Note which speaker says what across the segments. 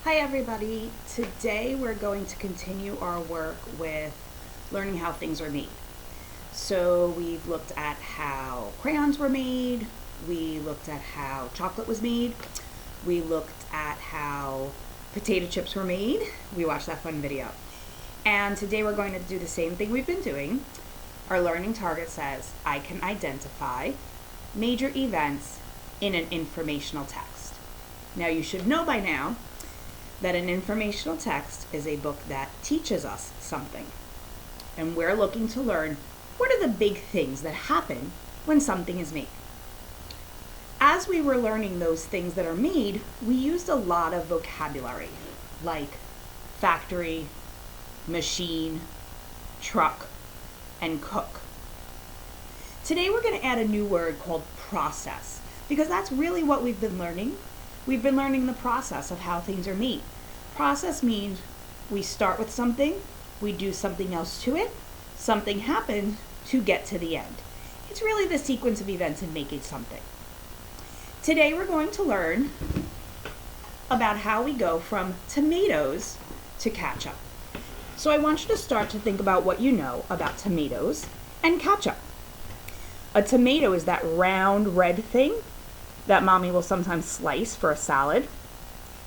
Speaker 1: Hi everybody. Today we're going to continue our work with learning how things are made. So we've looked at how crayons were made, we looked at how chocolate was made, we looked at how potato chips were made, we watched that fun video. And today we're going to do the same thing we've been doing. Our learning target says, I can identify major events in an informational text. Now you should know by now that an informational text is a book that teaches us something. And we're looking to learn what are the big things that happen when something is made. As we were learning those things that are made, we used a lot of vocabulary like factory, machine, truck, and cook. Today we're going to add a new word called process because that's really what we've been learning. We've been learning the process of how things are made. Process means we start with something, we do something else to it, something happens to get to the end. It's really the sequence of events in making something. Today we're going to learn about how we go from tomatoes to ketchup. So I want you to start to think about what you know about tomatoes and ketchup. A tomato is that round red thing that mommy will sometimes slice for a salad.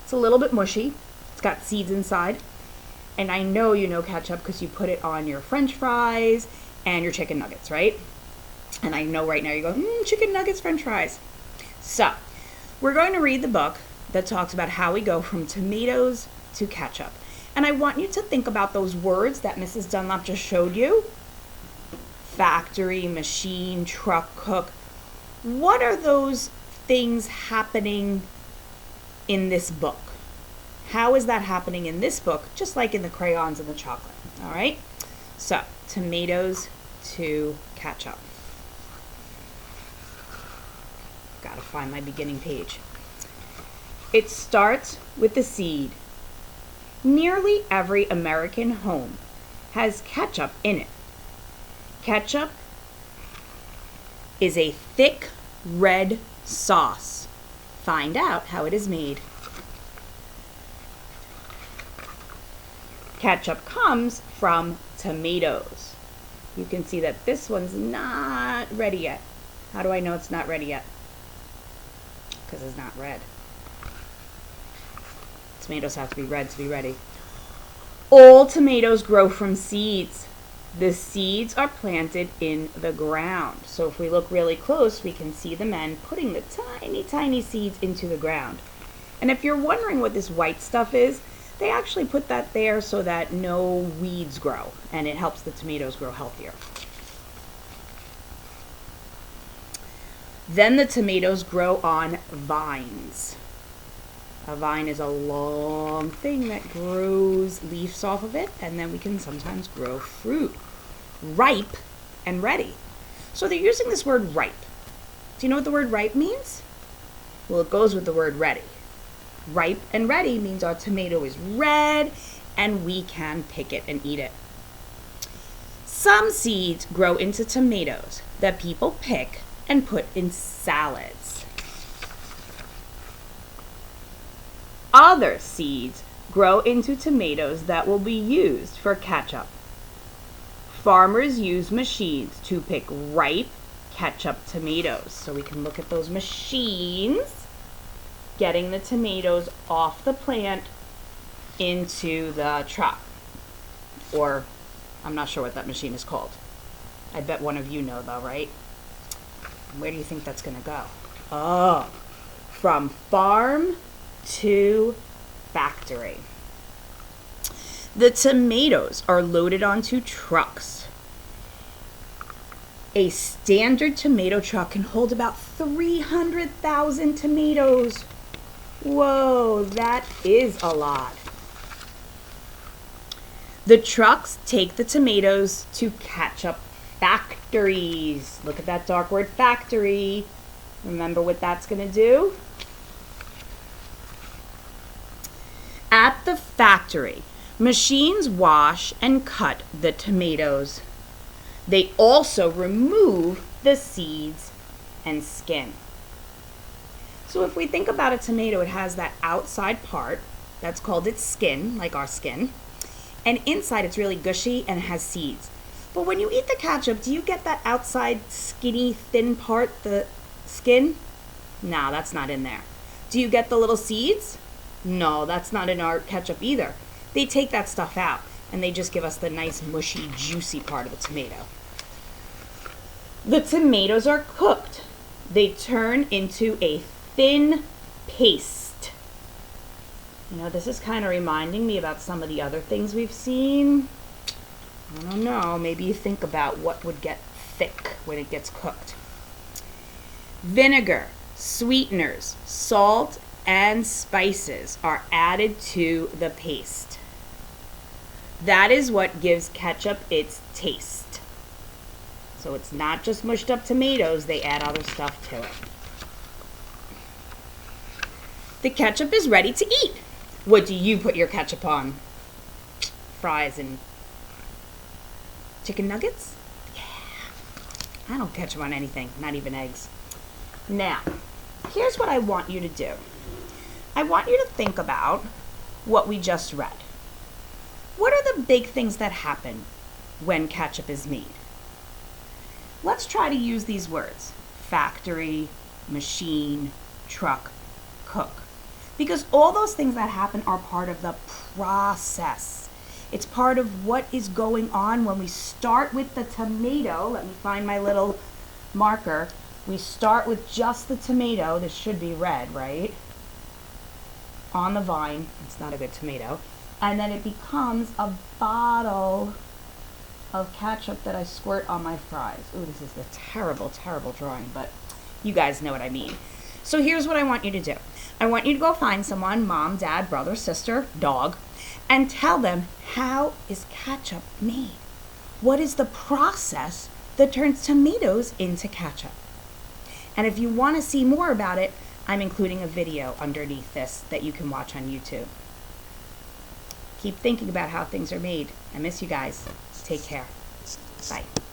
Speaker 1: It's a little bit mushy. It's got seeds inside. And I know you know ketchup because you put it on your French fries and your chicken nuggets, right? And I know right now you're going, chicken nuggets, French fries. So, we're going to read the book that talks about how we go from tomatoes to ketchup. And I want you to think about those words that Mrs. Dunlop just showed you. Factory, machine, truck, cook. What are those things happening in this book? How is that happening in this book, just like in the crayons and the chocolate? All right? So, tomatoes to ketchup. Gotta find my beginning page. It starts with the seed. Nearly every American home has ketchup in it. Ketchup is a thick red sauce. Find out how it is made. Ketchup comes from tomatoes. You can see that this one's not ready yet. How do I know it's not ready yet? Because it's not red. Tomatoes have to be red to be ready. All tomatoes grow from seeds. The seeds are planted in the ground. So if we look really close, we can see the men putting the tiny, tiny seeds into the ground. And if you're wondering what this white stuff is, they actually put that there so that no weeds grow, and it helps the tomatoes grow healthier. Then the tomatoes grow on vines. A vine is a long thing that grows leaves off of it, and then we can sometimes grow fruit. Ripe and ready. So they're using this word ripe. Do you know what the word ripe means? Well, it goes with the word ready. Ripe and ready means our tomato is red and we can pick it and eat it. Some seeds grow into tomatoes that people pick and put in salads. Other seeds grow into tomatoes that will be used for ketchup. Farmers use machines to pick ripe ketchup tomatoes. So we can look at those machines getting the tomatoes off the plant into the truck. Or, I'm not sure what that machine is called. I bet one of you know though, right? Where do you think that's going to go? Oh, from farm to factory. The tomatoes are loaded onto trucks. A standard tomato truck can hold about 300,000 tomatoes. Whoa, that is a lot. The trucks take the tomatoes to ketchup factories. Look at that dark word, factory. Remember what that's going to do? At the factory, machines wash and cut the tomatoes. They also remove the seeds and skin. So if we think about a tomato, it has that outside part That's called its skin, like our skin. And inside it's really gushy and it has seeds. But when you eat the ketchup, do you get that outside skinny, thin part, the skin? No, that's not in there. Do you get the little seeds? No, that's not in our ketchup either. They take that stuff out and they just give us the nice, mushy, juicy part of the tomato. The tomatoes are cooked. They turn into a thin paste. You know, this is kind of reminding me about some of the other things we've seen. I don't know, maybe you think about what would get thick when it gets cooked. Vinegar, sweeteners, salt, and spices are added to the paste. That is what gives ketchup its taste. So it's not just mushed up tomatoes, they add other stuff to it. The ketchup is ready to eat. What do you put your ketchup on? Fries and chicken nuggets? Yeah. I don't ketchup on anything, not even eggs. Now, here's what I want you to do. I want you to think about what we just read. What are the big things that happen when ketchup is made? Let's try to use these words: factory, machine, truck, cook. Because all those things that happen are part of the process. It's part of what is going on when we start with the tomato. Let me find my little marker. We start with just the tomato. This should be red, right? On the vine. It's not a good tomato. And then it becomes a bottle of ketchup that I squirt on my fries. Ooh, this is a terrible, terrible drawing, but you guys know what I mean. So here's what I want you to do. I want you to go find someone, mom, dad, brother, sister, dog, and tell them, how is ketchup made? What is the process that turns tomatoes into ketchup? And if you want to see more about it, I'm including a video underneath this that you can watch on YouTube. Keep thinking about how things are made. I miss you guys. Take care. Bye.